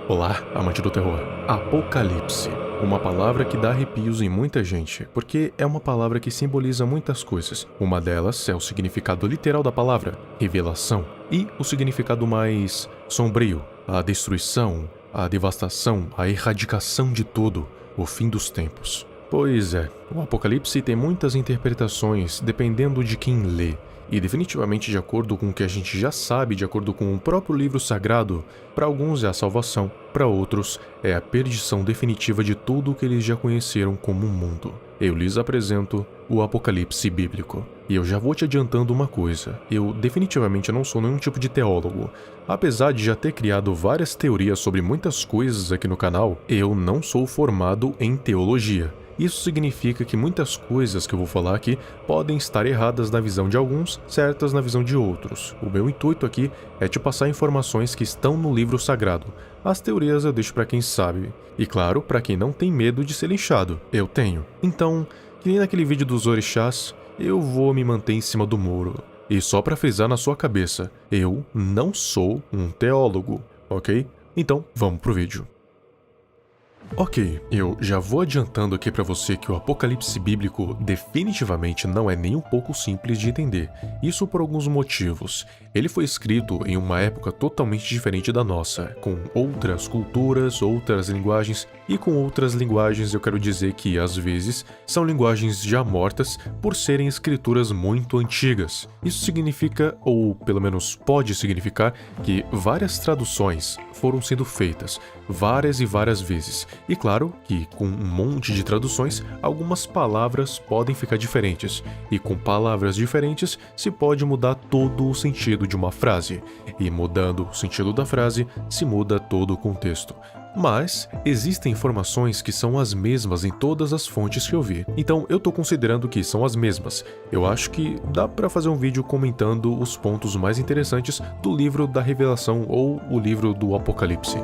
Olá, amante do terror. Apocalipse. Uma palavra que dá arrepios em muita gente, porque é uma palavra que simboliza muitas coisas. Uma delas é o significado literal da palavra, revelação, e o significado mais sombrio, a destruição, a devastação, a erradicação de tudo, o fim dos tempos. Pois é, o Apocalipse tem muitas interpretações dependendo de quem lê. E definitivamente, de acordo com o que a gente já sabe, de acordo com o próprio livro sagrado, para alguns é a salvação, para outros é a perdição definitiva de tudo o que eles já conheceram como mundo. Eu lhes apresento o Apocalipse bíblico. E eu já vou te adiantando uma coisa, eu definitivamente não sou nenhum tipo de teólogo. Apesar de já ter criado várias teorias sobre muitas coisas aqui no canal, eu não sou formado em teologia. Isso significa que muitas coisas que eu vou falar aqui podem estar erradas na visão de alguns, certas na visão de outros. O meu intuito aqui é te passar informações que estão no livro sagrado. As teorias eu deixo para quem sabe. E claro, para quem não tem medo de ser linchado. Eu tenho. Então, que nem naquele vídeo dos orixás, eu vou me manter em cima do muro. E só para frisar na sua cabeça, eu não sou um teólogo, ok? Então, vamos pro vídeo. Ok, eu já vou adiantando aqui pra você que o Apocalipse bíblico definitivamente não é nem um pouco simples de entender. Isso por alguns motivos. Ele foi escrito em uma época totalmente diferente da nossa, com outras culturas, outras linguagens, e com outras linguagens eu quero dizer que, às vezes, são linguagens já mortas por serem escrituras muito antigas. Isso significa, ou pelo menos pode significar, que várias traduções foram sendo feitas, várias e várias vezes. E claro que, com um monte de traduções, algumas palavras podem ficar diferentes, e com palavras diferentes se pode mudar todo o sentido de uma frase, e mudando o sentido da frase, se muda todo o contexto. Mas existem informações que são as mesmas em todas as fontes que eu vi, então eu tô considerando que são as mesmas. Eu acho que dá pra fazer um vídeo comentando os pontos mais interessantes do livro da Revelação ou o livro do Apocalipse.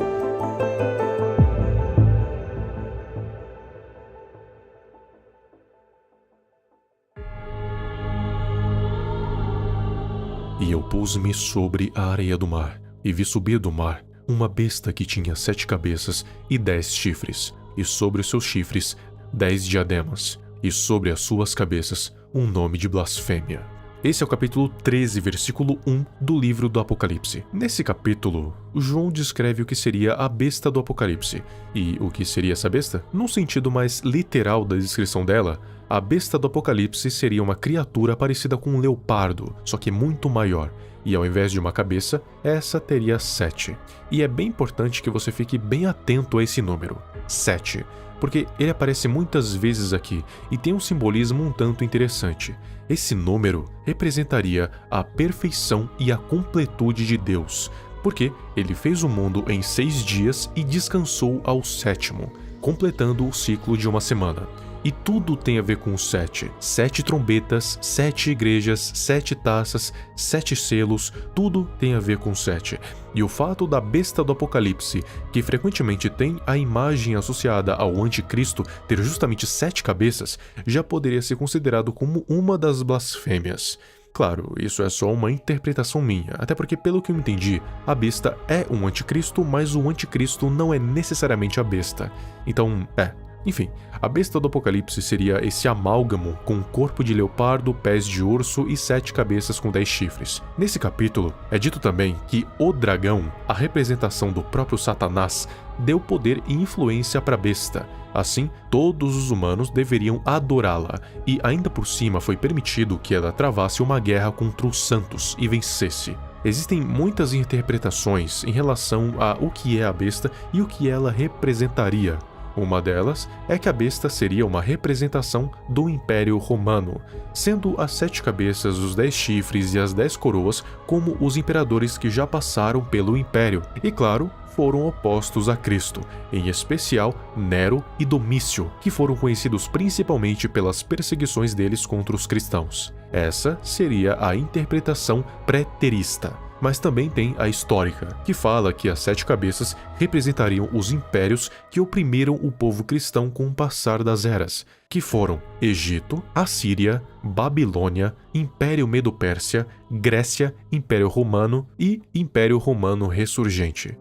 E eu pus-me sobre a areia do mar, e vi subir do mar uma besta que tinha 7 cabeças e 10 chifres, e sobre os seus chifres 10 diademas, e sobre as suas cabeças um nome de blasfêmia. Esse é o capítulo 13, versículo 1 do livro do Apocalipse. Nesse capítulo, João descreve o que seria a besta do Apocalipse. E o que seria essa besta? Num sentido mais literal da descrição dela, a besta do Apocalipse seria uma criatura parecida com um leopardo, só que muito maior. E ao invés de uma cabeça, essa teria 7. E é bem importante que você fique bem atento a esse número, 7, porque ele aparece muitas vezes aqui e tem um simbolismo um tanto interessante. Esse número representaria a perfeição e a completude de Deus, porque ele fez o mundo em 6 dias e descansou ao 7º, completando o ciclo de uma semana. E tudo tem a ver com o 7. 7 trombetas, 7 igrejas, 7 taças, 7 selos, tudo tem a ver com 7. E o fato da besta do Apocalipse, que frequentemente tem a imagem associada ao anticristo, ter justamente 7 cabeças, já poderia ser considerado como uma das blasfêmias. Claro, isso é só uma interpretação minha, até porque, pelo que eu entendi, a besta é um anticristo, mas o anticristo não é necessariamente a besta. Então, enfim, a besta do Apocalipse seria esse amálgamo com corpo de leopardo, pés de urso e 7 cabeças com 10 chifres. Nesse capítulo, é dito também que o dragão, a representação do próprio Satanás, deu poder e influência para a besta. Assim, todos os humanos deveriam adorá-la, e ainda por cima foi permitido que ela travasse uma guerra contra os santos e vencesse. Existem muitas interpretações em relação a o que é a besta e o que ela representaria. Uma delas é que a besta seria uma representação do Império Romano, sendo as 7 cabeças, os 10 chifres e as 10 coroas como os imperadores que já passaram pelo Império, e claro, foram opostos a Cristo, em especial Nero e Domício, que foram conhecidos principalmente pelas perseguições deles contra os cristãos. Essa seria a interpretação preterista. Mas também tem a histórica, que fala que as 7 cabeças representariam os impérios que oprimiram o povo cristão com o passar das eras, que foram Egito, Assíria, Babilônia, Império Medo-Pérsia, Grécia, Império Romano e Império Romano Ressurgente.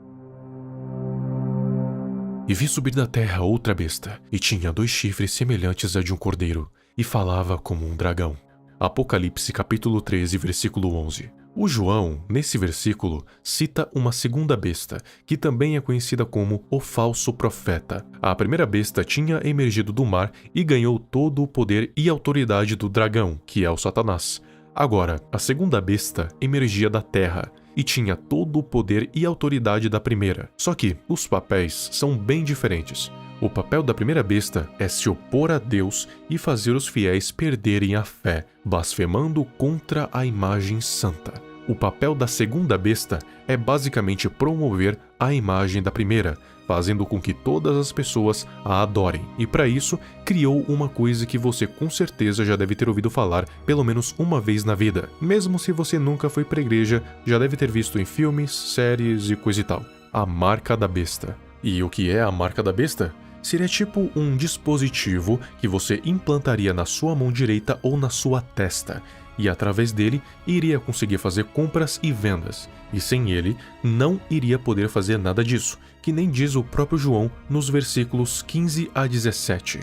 E vi subir da terra outra besta, e tinha 2 chifres semelhantes a de um cordeiro, e falava como um dragão. Apocalipse capítulo 13, versículo 11. O João, nesse versículo, cita uma segunda besta, que também é conhecida como o falso profeta. A primeira besta tinha emergido do mar e ganhou todo o poder e autoridade do dragão, que é o Satanás. Agora, a segunda besta emergia da terra e tinha todo o poder e autoridade da primeira. Só que os papéis são bem diferentes. O papel da primeira besta é se opor a Deus e fazer os fiéis perderem a fé, blasfemando contra a imagem santa. O papel da segunda besta é basicamente promover a imagem da primeira, fazendo com que todas as pessoas a adorem. E para isso, criou uma coisa que você com certeza já deve ter ouvido falar pelo menos uma vez na vida. Mesmo se você nunca foi pra igreja, já deve ter visto em filmes, séries e coisa e tal. A marca da besta. E o que é a marca da besta? Seria tipo um dispositivo que você implantaria na sua mão direita ou na sua testa, e através dele iria conseguir fazer compras e vendas, e sem ele não iria poder fazer nada disso, que nem diz o próprio João nos versículos 15 a 17.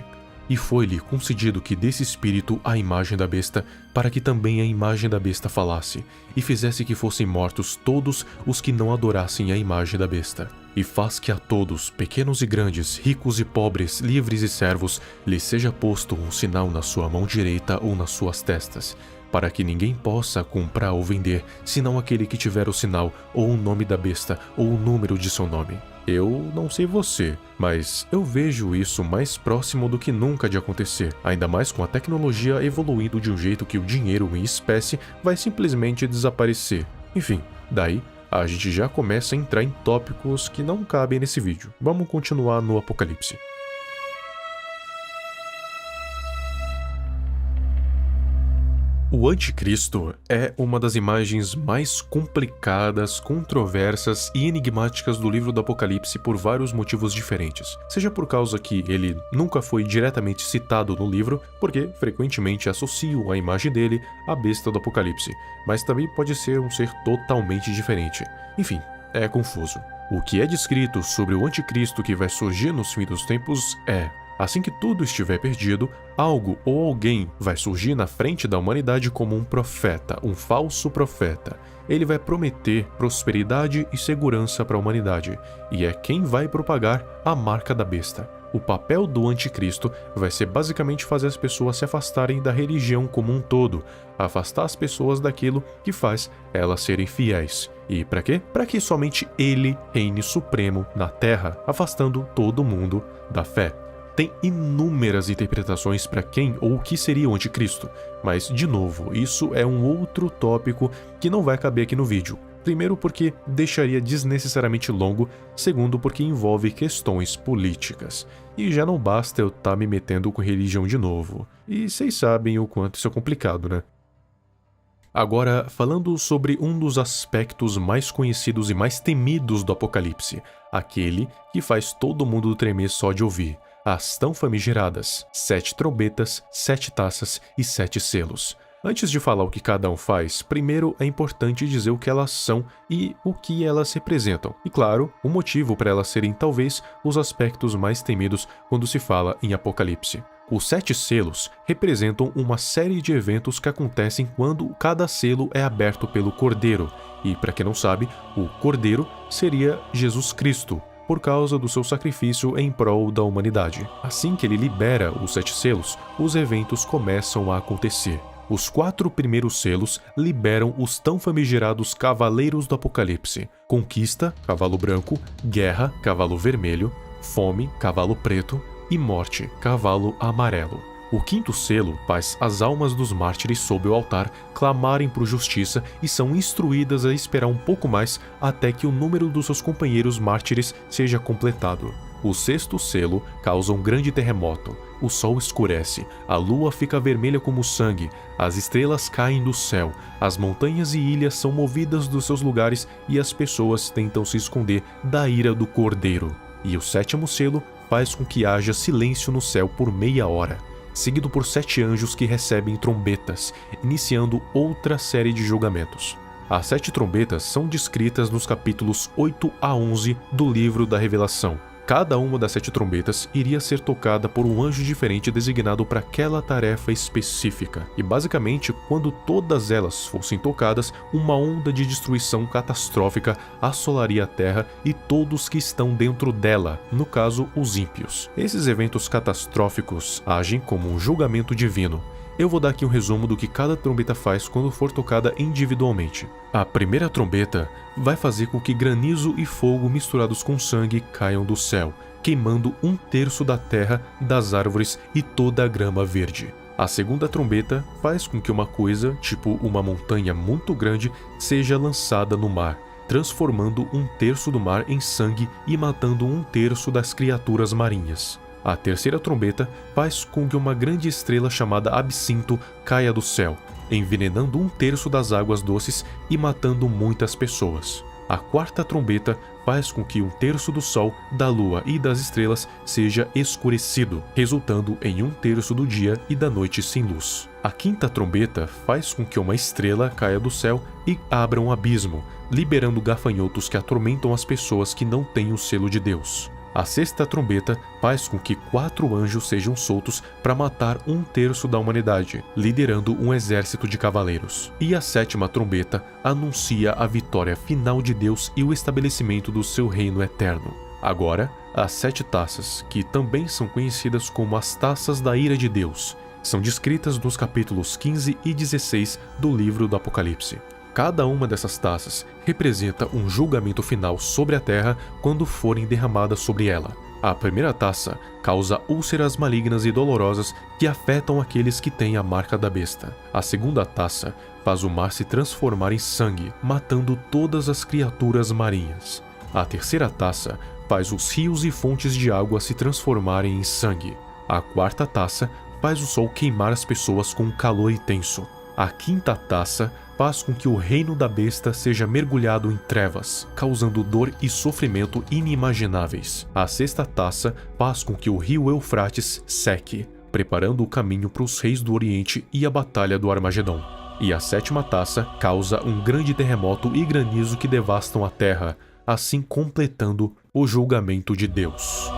E foi-lhe concedido que desse espírito a imagem da besta, para que também a imagem da besta falasse, e fizesse que fossem mortos todos os que não adorassem a imagem da besta. E faz que a todos, pequenos e grandes, ricos e pobres, livres e servos, lhes seja posto um sinal na sua mão direita ou nas suas testas, para que ninguém possa comprar ou vender, senão aquele que tiver o sinal, ou o nome da besta, ou o número de seu nome. Eu não sei você, mas eu vejo isso mais próximo do que nunca de acontecer, ainda mais com a tecnologia evoluindo de um jeito que o dinheiro em espécie vai simplesmente desaparecer. Enfim, daí a gente já começa a entrar em tópicos que não cabem nesse vídeo. Vamos continuar no Apocalipse. O Anticristo é uma das imagens mais complicadas, controversas e enigmáticas do livro do Apocalipse por vários motivos diferentes. Seja por causa que ele nunca foi diretamente citado no livro, porque frequentemente associam a imagem dele à besta do Apocalipse, mas também pode ser um ser totalmente diferente. Enfim, é confuso. O que é descrito sobre o Anticristo que vai surgir nos fins dos tempos é: assim que tudo estiver perdido, algo ou alguém vai surgir na frente da humanidade como um profeta, um falso profeta. Ele vai prometer prosperidade e segurança para a humanidade, e é quem vai propagar a marca da besta. O papel do anticristo vai ser basicamente fazer as pessoas se afastarem da religião como um todo, afastar as pessoas daquilo que faz elas serem fiéis. E para quê? Para que somente ele reine supremo na terra, afastando todo mundo da fé. Tem inúmeras interpretações para quem ou o que seria o anticristo, mas, de novo, isso é um outro tópico que não vai caber aqui no vídeo. Primeiro porque deixaria desnecessariamente longo, segundo porque envolve questões políticas. E já não basta eu estar me metendo com religião de novo. E vocês sabem o quanto isso é complicado, né? Agora, falando sobre um dos aspectos mais conhecidos e mais temidos do Apocalipse, aquele que faz todo mundo tremer só de ouvir. As tão famigeradas 7 trombetas, 7 taças e 7 selos. Antes de falar o que cada um faz, primeiro é importante dizer o que elas são e o que elas representam. E claro, o motivo para elas serem talvez os aspectos mais temidos quando se fala em Apocalipse. Os 7 selos representam uma série de eventos que acontecem quando cada selo é aberto pelo Cordeiro. E para quem não sabe, o Cordeiro seria Jesus Cristo, por causa do seu sacrifício em prol da humanidade. Assim que ele libera os 7 selos, os eventos começam a acontecer. Os 4 primeiros selos liberam os tão famigerados Cavaleiros do Apocalipse: Conquista, cavalo branco; Guerra, cavalo vermelho; Fome, cavalo preto; e Morte, cavalo amarelo. O 5º selo faz as almas dos mártires sob o altar clamarem por justiça e são instruídas a esperar um pouco mais até que o número dos seus companheiros mártires seja completado. O 6º selo causa um grande terremoto. O sol escurece, a lua fica vermelha como sangue, as estrelas caem do céu, as montanhas e ilhas são movidas dos seus lugares e as pessoas tentam se esconder da ira do Cordeiro. E o 7º selo faz com que haja silêncio no céu por meia hora, seguido por 7 anjos que recebem trombetas, iniciando outra série de julgamentos. As 7 trombetas são descritas nos capítulos 8 a 11 do livro da Revelação. Cada uma das 7 trombetas iria ser tocada por um anjo diferente designado para aquela tarefa específica. E basicamente, quando todas elas fossem tocadas, uma onda de destruição catastrófica assolaria a Terra e todos que estão dentro dela, no caso, os ímpios. Esses eventos catastróficos agem como um julgamento divino. Eu vou dar aqui um resumo do que cada trombeta faz quando for tocada individualmente. A primeira trombeta vai fazer com que granizo e fogo misturados com sangue caiam do céu, queimando 1/3 da terra, das árvores e toda a grama verde. A segunda trombeta faz com que uma coisa, tipo uma montanha muito grande, seja lançada no mar, transformando 1/3 do mar em sangue e matando 1/3 das criaturas marinhas. A terceira trombeta faz com que uma grande estrela chamada Absinto caia do céu, envenenando 1/3 das águas doces e matando muitas pessoas. A quarta trombeta faz com que 1/3 do sol, da lua e das estrelas seja escurecido, resultando em 1/3 do dia e da noite sem luz. A quinta trombeta faz com que uma estrela caia do céu e abra um abismo, liberando gafanhotos que atormentam as pessoas que não têm o selo de Deus. A sexta trombeta faz com que 4 anjos sejam soltos para matar 1/3 da humanidade, liderando um exército de cavaleiros. E a sétima trombeta anuncia a vitória final de Deus e o estabelecimento do seu reino eterno. Agora, as 7 taças, que também são conhecidas como as taças da ira de Deus, são descritas nos capítulos 15 e 16 do livro do Apocalipse. Cada uma dessas taças representa um julgamento final sobre a terra quando forem derramadas sobre ela. A primeira taça causa úlceras malignas e dolorosas que afetam aqueles que têm a marca da besta. A segunda taça faz o mar se transformar em sangue, matando todas as criaturas marinhas. A terceira taça faz os rios e fontes de água se transformarem em sangue. A quarta taça faz o sol queimar as pessoas com um calor intenso. A quinta taça faz com que o reino da besta seja mergulhado em trevas, causando dor e sofrimento inimagináveis. A sexta taça faz com que o rio Eufrates seque, preparando o caminho para os reis do Oriente e a batalha do Armagedon. E a sétima taça causa um grande terremoto e granizo que devastam a terra, assim completando o julgamento de Deus.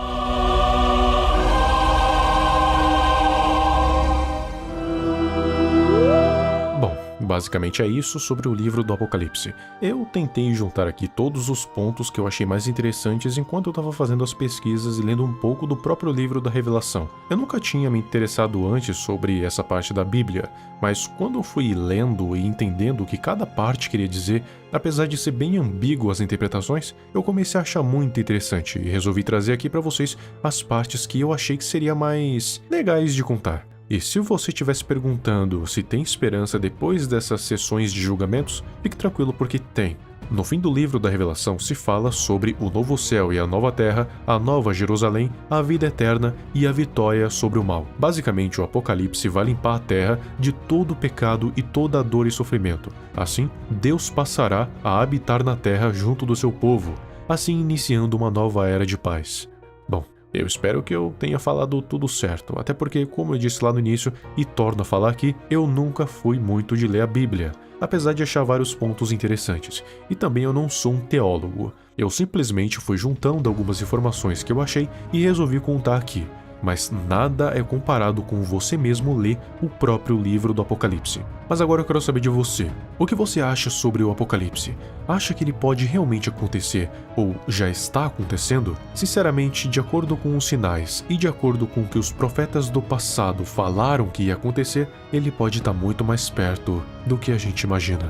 Basicamente é isso sobre o livro do Apocalipse. Eu tentei juntar aqui todos os pontos que eu achei mais interessantes enquanto eu estava fazendo as pesquisas e lendo um pouco do próprio livro da Revelação. Eu nunca tinha me interessado antes sobre essa parte da Bíblia, mas quando eu fui lendo e entendendo o que cada parte queria dizer, apesar de ser bem ambíguo as interpretações, eu comecei a achar muito interessante e resolvi trazer aqui para vocês as partes que eu achei que seria mais legais de contar. E se você estiver se perguntando se tem esperança depois dessas sessões de julgamentos, fique tranquilo porque tem. No fim do livro da Revelação se fala sobre o novo céu e a nova terra, a nova Jerusalém, a vida eterna e a vitória sobre o mal. Basicamente, o Apocalipse vai limpar a terra de todo o pecado e toda a dor e sofrimento. Assim, Deus passará a habitar na terra junto do seu povo, assim iniciando uma nova era de paz. Bom, eu espero que eu tenha falado tudo certo, até porque, como eu disse lá no início, e torno a falar aqui, eu nunca fui muito de ler a Bíblia, apesar de achar vários pontos interessantes, e também eu não sou um teólogo. Eu simplesmente fui juntando algumas informações que eu achei e resolvi contar aqui. Mas nada é comparado com você mesmo ler o próprio livro do Apocalipse. Mas agora eu quero saber de você. O que você acha sobre o Apocalipse? Acha que ele pode realmente acontecer ou já está acontecendo? Sinceramente, de acordo com os sinais e de acordo com o que os profetas do passado falaram que ia acontecer, ele pode estar muito mais perto do que a gente imagina.